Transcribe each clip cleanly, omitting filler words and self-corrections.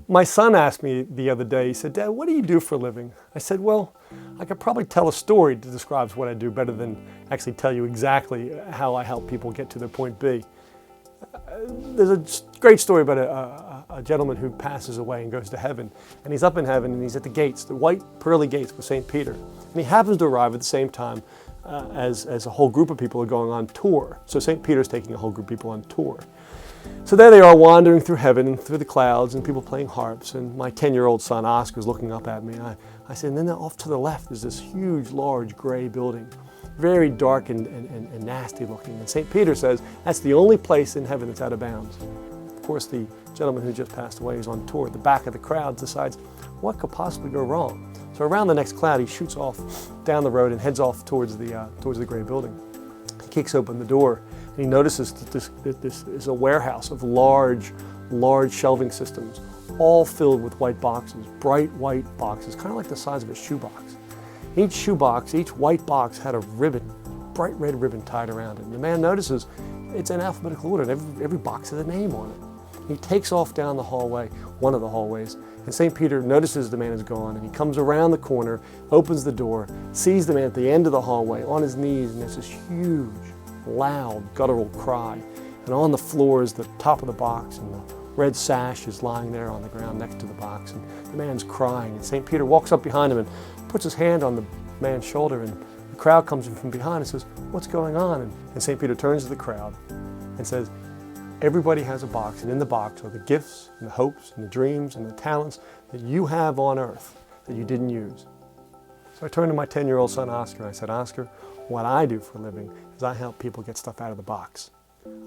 My son asked me the other day, he said, "Dad, what do you do for a living?" I said, "Well, I could probably tell a story that describes what I do better than actually tell you exactly how I help people get to their point B." There's a great story about a gentleman who passes away and goes to heaven. And he's up in heaven and he's at the gates, the white pearly gates with St. Peter. And he happens to arrive at the same time as a whole group of people are going on tour. So St. Peter's taking a whole group of people on tour. So there they are wandering through heaven and through the clouds and people playing harps. And my 10-year-old son Oscar's looking up at me. And I said, and then off to the left is this huge, large gray building. Very dark and nasty looking. And St. Peter says, that's the only place in heaven that's out of bounds. Of course, the gentleman who just passed away is on tour. At the back of the crowd decides, what could possibly go wrong? So around the next cloud, he shoots off down the road and heads off towards the gray building. He kicks open the door and he notices that this is a warehouse of large shelving systems, all filled with white boxes, bright white boxes, kind of like the size of a shoebox. Each shoebox, each white box had a ribbon, bright red ribbon tied around it. And the man notices it's in alphabetical order, and every box has a name on it. He takes off down the hallway, one of the hallways, and St. Peter notices the man is gone, and he comes around the corner, opens the door, sees the man at the end of the hallway on his knees, and there's this huge, loud, guttural cry. And on the floor is the top of the box, and the red sash is lying there on the ground next to the box, and the man's crying. And St. Peter walks up behind him and puts his hand on the man's shoulder, and the crowd comes in from behind and says, "What's going on?" And St. Peter turns to the crowd and says, "Everybody has a box, and in the box are the gifts and the hopes and the dreams and the talents that you have on earth that you didn't use." So I turned to my 10-year-old son Oscar and I said, "Oscar, what I do for a living is I help people get stuff out of the box.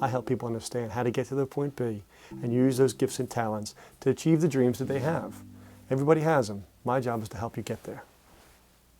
I help people understand how to get to their point B and use those gifts and talents to achieve the dreams that they have. Everybody has them. My job is to help you get there."